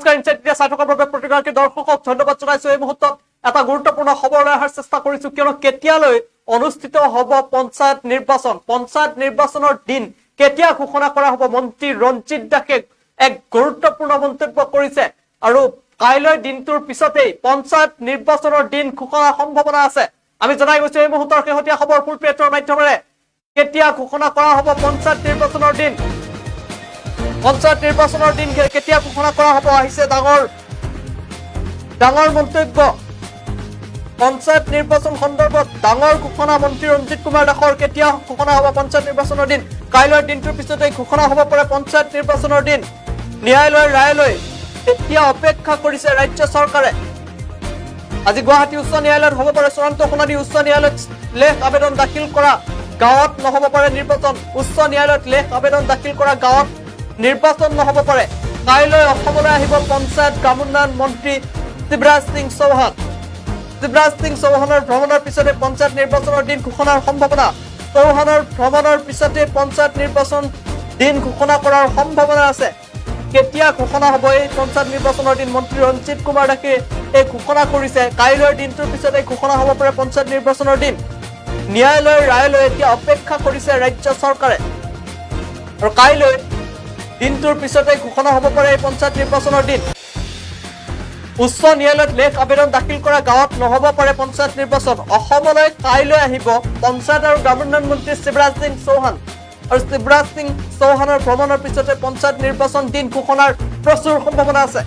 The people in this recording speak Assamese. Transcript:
নমস্কাৰ ইনসাইট ইণ্ডিয়া চাই থকাৰ বাবে প্ৰতিগৰাকী দৰ্শকক ধন্যবাদ জনাইছো। এই মুহূৰ্তত এটা গুৰুত্বপূৰ্ণ খবৰ লৈ অহাৰ চেষ্টা কৰিছো, কিয়নো কেতিয়ালৈ অনুষ্ঠিত হ'ব পঞ্চায়ত নিৰ্বাচন, পঞ্চায়ত নিৰ্বাচনৰ দিন কেতিয়া ঘোষণা কৰা হ'ব। মন্ত্ৰী ৰঞ্জিত দাসে এক গুৰুত্বপূৰ্ণ মন্তব্য কৰিছে আৰু কাইলৈ দিনটোৰ পিছতেই পঞ্চায়ত নিৰ্বাচনৰ দিন ঘোষণাৰ সম্ভাৱনা আছে। আমি জনাই গৈছো এই মুহূৰ্তৰ শেহতীয়া খবৰ ফুল প্লেটৰ মাধ্যমেৰে কেতিয়া ঘোষণা কৰা হ'ব পঞ্চায়ত নিৰ্বাচনৰ দিন। পঞ্চায়ত নিৰ্বাচনৰ দিন কেতিয়া ঘোষণা কৰা হ'ব, আহিছে ডাঙৰ মন্তব্য। পঞ্চায়ত নিৰ্বাচন সন্দৰ্ভত ডাঙৰ ঘোষণা মন্ত্ৰী ৰঞ্জিত কুমাৰ দাসৰ। কেতিয়া ঘোষণা হ'ব পঞ্চায়ত নিৰ্বাচনৰ দিন? কাইলৈৰ দিনটোৰ পিছতে ঘোষণা হ'ব পাৰে পঞ্চায়ত নিৰ্বাচনৰ দিন। ন্যায়ালয়ৰ ৰায়লৈ এতিয়া অপেক্ষা কৰিছে ৰাজ্য চৰকাৰে। আজি গুৱাহাটী উচ্চ ন্যায়ালয়ত হ'ব পাৰে চূড়ান্ত শুনানি। উচ্চ ন্যায়ালয়ত লেখ আবেদন দাখিল কৰা, গাঁৱত নহ'ব পাৰে নিৰ্বাচন। উচ্চ ন্যায়ালয়ত লেখ আবেদন দাখিল কৰা, গাঁৱত নিৰ্বাচন নহ'ব পাৰে। কাইলৈ অসমলৈ আহিব পঞ্চায়ত গ্ৰামোন্নয়ন মন্ত্ৰী শিৱৰাজ সিং চৌহান। শিৱৰাজ সিং চৌহানৰ ভ্ৰমণৰ পিছতে পঞ্চায়ত নিৰ্বাচনৰ দিন ঘোষণাৰ সম্ভাৱনা। চৌহানৰ ভ্ৰমণৰ পিছতে পঞ্চায়ত নিৰ্বাচন দিন ঘোষণা কৰাৰ সম্ভাৱনা আছে। কেতিয়া ঘোষণা হ'ব এই পঞ্চায়ত নিৰ্বাচনৰ দিন? মন্ত্ৰী ৰঞ্জিত কুমাৰ দাসে এই ঘোষণা কৰিছে। কাইলৈৰ দিনটোৰ পিছতে ঘোষণা হ'ব পাৰে পঞ্চায়ত নিৰ্বাচনৰ দিন। ন্যায়ালয়ৰ ৰায়লৈ এতিয়া অপেক্ষা কৰিছে ৰাজ্য চৰকাৰে আৰু কাইলৈ দিনটোৰ পিছতে ঘোষণা হ'ব পাৰে এই পঞ্চায়ত নিৰ্বাচনৰ দিন। উচ্চ ন্যায়ালয়ত লেখ আবেদন দাখিল কৰা, গাঁৱত নহ'ব পাৰে পঞ্চায়ত নিৰ্বাচন। অসমলৈ কাইলৈ আহিব পঞ্চায়ত আৰু গ্ৰামোন্নয়ন মন্ত্ৰী শিৱৰাজ সিং চৌহান আৰু শিৱৰাজ সিং চৌহানৰ ভ্ৰমণৰ পিছতে পঞ্চায়ত নিৰ্বাচন দিন ঘোষণাৰ প্ৰচুৰ সম্ভাৱনা আছে।